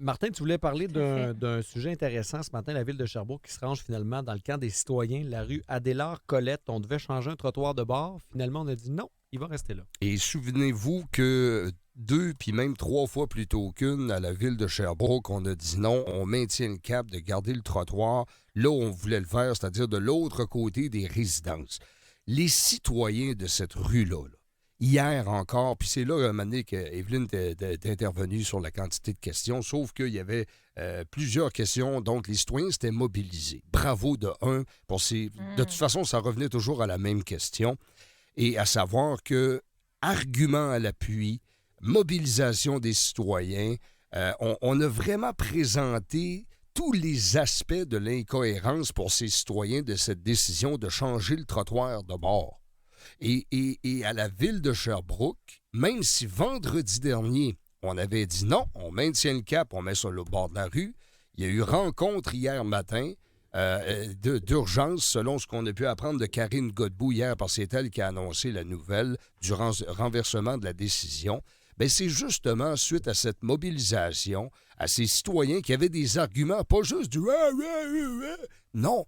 Martin, tu voulais parler Tout à fait. d'un sujet intéressant ce matin, la ville de Sherbrooke qui se range finalement dans le camp des citoyens, la rue Adélard-Colette. On devait changer un trottoir de bord. Finalement, on a dit non, il va rester là. Et souvenez-vous que 2 puis même 3 fois plus tôt qu'une, à la ville de Sherbrooke, on a dit non, on maintient le cap de garder le trottoir là où on voulait le faire, c'est-à-dire de l'autre côté des résidences. Les citoyens de cette rue-là, hier encore, puis c'est là, un moment donné, qu'Evelyne est intervenue sur la quantité de questions, sauf qu'il y avait plusieurs questions, donc les citoyens s'étaient mobilisés. Bravo de un pour ces... De toute façon, ça revenait toujours à la même question, et à savoir que, argument à l'appui, mobilisation des citoyens, on a vraiment présenté tous les aspects de l'incohérence pour ces citoyens de cette décision de changer le trottoir de bord. Et à la ville de Sherbrooke, même si vendredi dernier, on avait dit non, on maintient le cap, on met sur le bord de la rue, il y a eu rencontre hier matin d'urgence, selon ce qu'on a pu apprendre de Karine Godbout hier, parce que c'est elle qui a annoncé la nouvelle du renversement de la décision. Bien, c'est justement suite à cette mobilisation, à ces citoyens qui avaient des arguments, pas juste du « non ».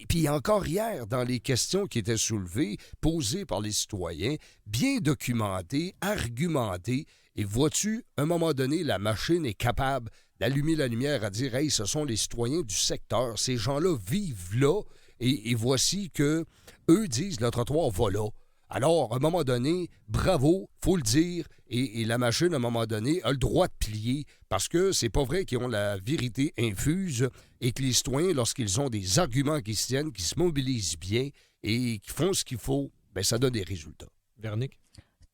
Puis encore hier, dans les questions qui étaient soulevées, posées par les citoyens, bien documentées, argumentées, et vois-tu, à un moment donné, la machine est capable d'allumer la lumière à dire « Hey, ce sont les citoyens du secteur, ces gens-là vivent là, et voici que eux disent le trottoir va là ». Alors, à un moment donné, bravo, faut le dire, et la machine, à un moment donné, a le droit de plier, parce que c'est pas vrai qu'ils ont la vérité infuse, et que les citoyens, lorsqu'ils ont des arguments qui se tiennent, qui se mobilisent bien, et qui font ce qu'il faut, bien, ça donne des résultats. Véronique?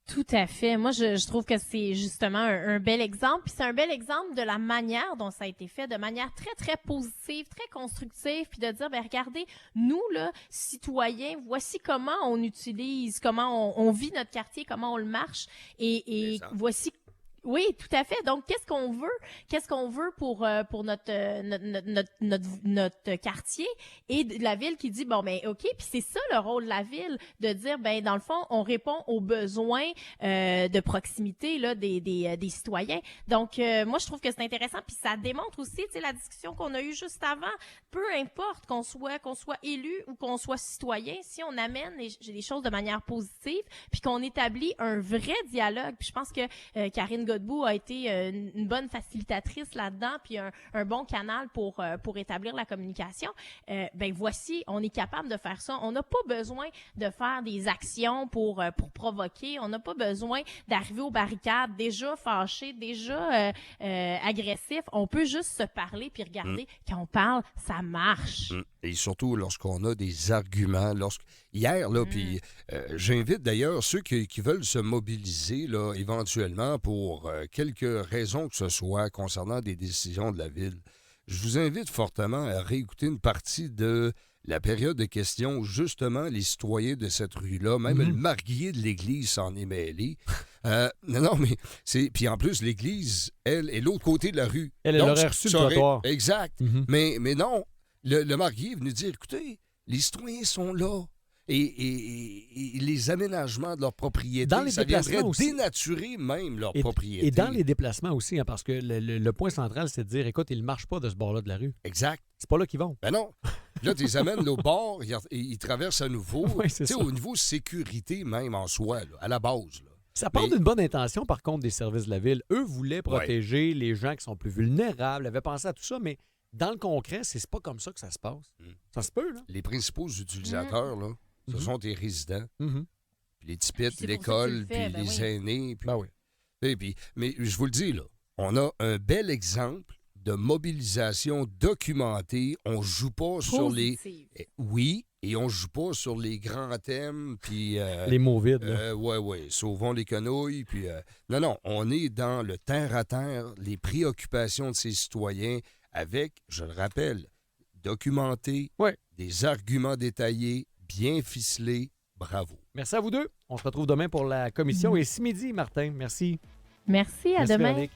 Tout à fait. Moi, je trouve que c'est justement un bel exemple. Puis c'est un bel exemple de la manière dont ça a été fait, de manière très, très positive, très constructive, puis de dire, ben regardez, nous, là, citoyens, voici comment on utilise, comment on vit notre quartier, comment on le marche, et voici... Oui, tout à fait. Donc, qu'est-ce qu'on veut? Qu'est-ce qu'on veut pour notre quartier et de la ville qui dit, bon, ben, OK, puis c'est ça le rôle de la ville, de dire, ben, dans le fond, on répond aux besoins de proximité là des citoyens. Donc, moi, je trouve que c'est intéressant, puis ça démontre aussi, tu sais, la discussion qu'on a eue juste avant, peu importe qu'on soit élu ou qu'on soit citoyen, si on amène les choses de manière positive, puis qu'on établit un vrai dialogue, puis je pense que Karine Godbout a été une bonne facilitatrice là-dedans, puis un bon canal pour établir la communication. Ben voici, on est capable de faire ça. On n'a pas besoin de faire des actions pour provoquer. On n'a pas besoin d'arriver aux barricades déjà fâchés, déjà agressifs. On peut juste se parler puis regarder. Quand on parle, ça marche. Et surtout lorsqu'on a des arguments. Hier, là, puis j'invite d'ailleurs ceux qui veulent se mobiliser là, éventuellement pour quelque raison que ce soit concernant des décisions de la Ville. Je vous invite fortement à réécouter une partie de la période de questions où, justement, les citoyens de cette rue-là, même le marguillier de l'Église s'en est mêlé. Non, mais c'est... Puis en plus, l'Église, elle, est l'autre côté de la rue. Elle aurait reçu le trottoir. Exact. Mais non, le marguillier est venu dire, écoutez, les citoyens sont là. Et les aménagements de leur propriété, dans les ça viendrait aussi. dénaturer même leur propriété. Et dans les déplacements aussi, hein, parce que le point central, c'est de dire, écoute, ils ne marchent pas de ce bord-là de la rue. Exact. C'est pas là qu'ils vont. Ben non. Là, tu les amènes au bord, ils traversent à nouveau. Oui, c'est ça. Au niveau sécurité même en soi, là, à la base. Là. Ça part d'une bonne intention, par contre, des services de la Ville. Eux voulaient protéger les gens qui sont plus vulnérables, avaient pensé à tout ça, mais dans le concret, c'est pas comme ça que ça se passe. Ça se peut, là. Les principaux utilisateurs, là, ce sont tes résidents. Puis les tipites, Puis l'école, puis ben les oui. aînés. Puis... Ben oui. Mais je vous le dis, là, on a un bel exemple de mobilisation documentée. On joue pas sur les... Oui, et on joue pas sur les grands thèmes, puis... les mots vides, là. Oui, sauvons les quenouilles, puis... Non, on est dans le terre-à-terre, les préoccupations de ces citoyens, avec, je le rappelle, documenté, des arguments détaillés, bien ficelés. Bravo. Merci à vous deux. On se retrouve demain pour la commission. Et 6 midi, Martin. Merci. Merci, à demain. Véronique.